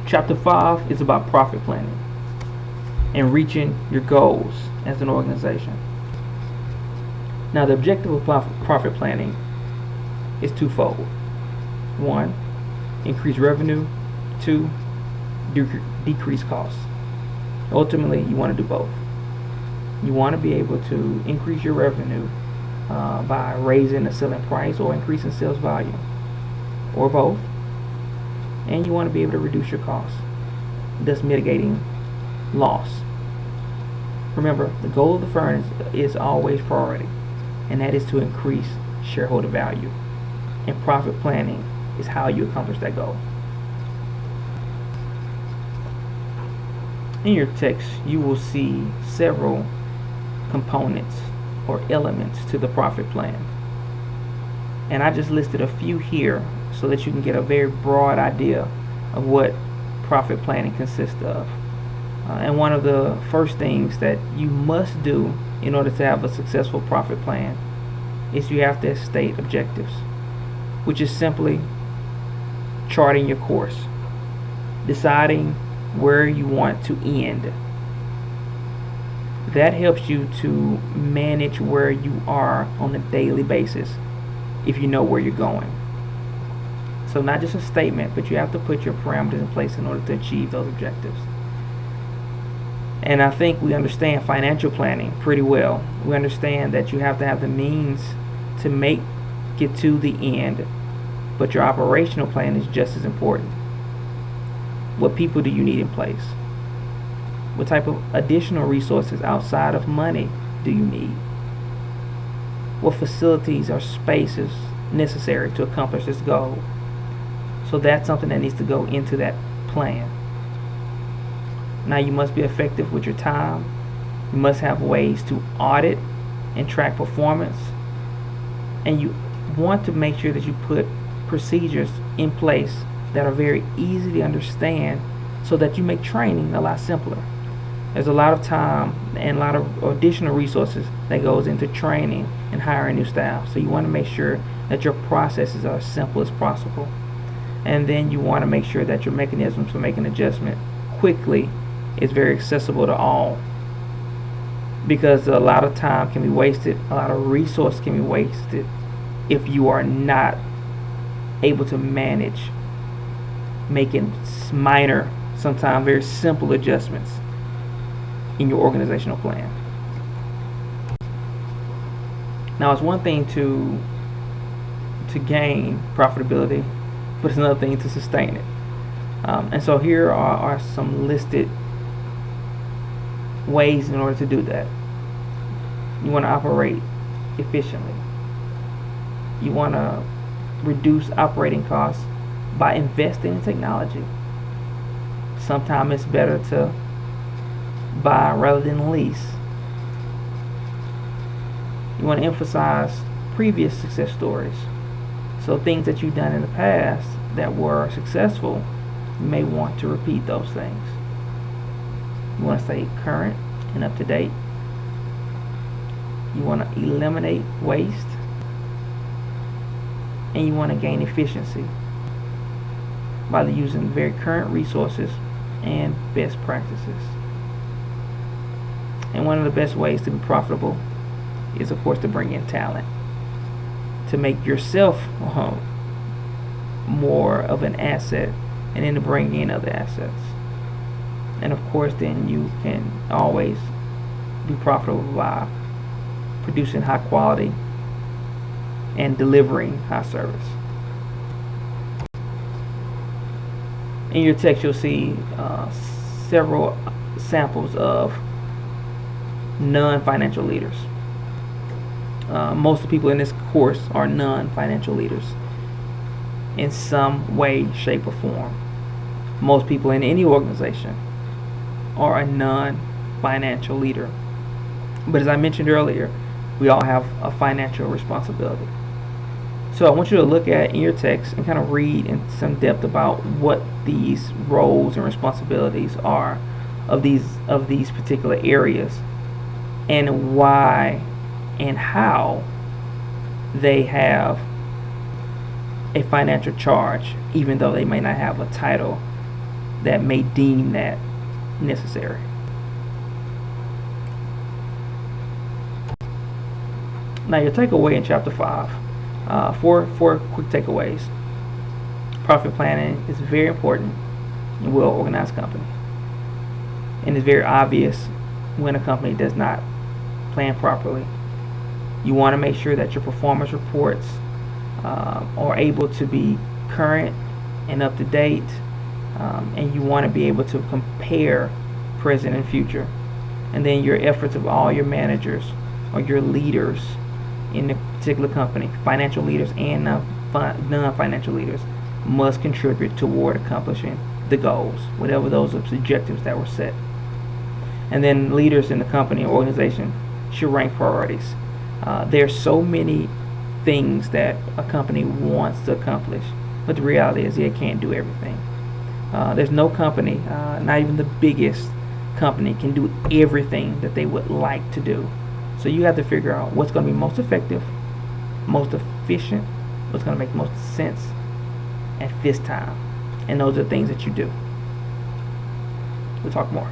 Chapter 5 is about profit planning and reaching your goals as an organization. Now, the objective of profit planning is twofold. 1, increase revenue. 2, decrease costs. Ultimately, you want to do both. You want to be able to increase your revenue by raising the selling price or increasing sales volume, or both. And you want to be able to reduce your costs, thus mitigating loss. Remember, the goal of the firm is always priority, and that is to increase shareholder value. And profit planning is how you accomplish that goal. In your text, you will see several components or elements to the profit plan. And I just listed a few here so that you can get a very broad idea of what profit planning consists of. And one of the first things that you must do in order to have a successful profit plan is you have to state objectives, which is simply charting your course, deciding where you want to end. That helps you to manage where you are on a daily basis if you know where you're going. So not just a statement, but you have to put your parameters in place in order to achieve those objectives. And I think we understand financial planning pretty well. We understand that you have to have the means to make it to the end, but your operational plan is just as important. What people do you need in place? What type of additional resources outside of money do you need? What facilities or spaces necessary to accomplish this goal? So that's something that needs to go into that plan. Now, you must be effective with your time. You must have ways to audit and track performance. And you want to make sure that you put procedures in place that are very easy to understand so that you make training a lot simpler. There's a lot of time and a lot of additional resources that goes into training and hiring new staff. So you want to make sure that your processes are as simple as possible. And then you want to make sure that your mechanisms for making adjustment quickly is very accessible to all. Because a lot of time can be wasted, a lot of resource can be wasted if you are not able to manage making minor, sometimes very simple adjustments in your organizational plan. Now, it's one thing to gain profitability, but it's another thing to sustain it. And so here are some listed ways in order to do that. You want to operate efficiently. You want to reduce operating costs by investing in technology. Sometimes it's better to buy rather than lease. You want to emphasize previous success stories. So things that you've done in the past that were successful, you may want to repeat those things. You want to stay current and up to date. You want to eliminate waste. And you want to gain efficiency by using very current resources and best practices. And one of the best ways to be profitable is, of course, to bring in talent, to make yourself more of an asset, and then to bring in other assets. And of course, then you can always be profitable by producing high quality and delivering high service. In your text, you'll see several samples of non-financial leaders. Most of the people in this course are non-financial leaders in some way, shape, or form. Most people in any organization are a non-financial leader. But as I mentioned earlier, we all have a financial responsibility. So I want you to look at in your text and kind of read in some depth about what these roles and responsibilities are of these particular areas, and why and how they have a financial charge, even though they may not have a title that may deem that necessary. Now your takeaway in chapter 5, four quick takeaways. Profit planning is very important in a well-organized company, and it's very obvious when a company does not plan properly. You want to make sure that your performance reports are able to be current and up to date, and you want to be able to compare present and future. And then your efforts of all your managers or your leaders in the particular company, financial leaders and non-financial leaders, must contribute toward accomplishing the goals, whatever those objectives that were set. And then leaders in the company or organization should rank priorities. There's so many things that a company wants to accomplish, but the reality is it can't do everything. There's no company, not even the biggest company, can do everything that they would like to do. So you have to figure out what's going to be most effective, most efficient, what's going to make most sense at this time. And those are things that you do. We'll talk more.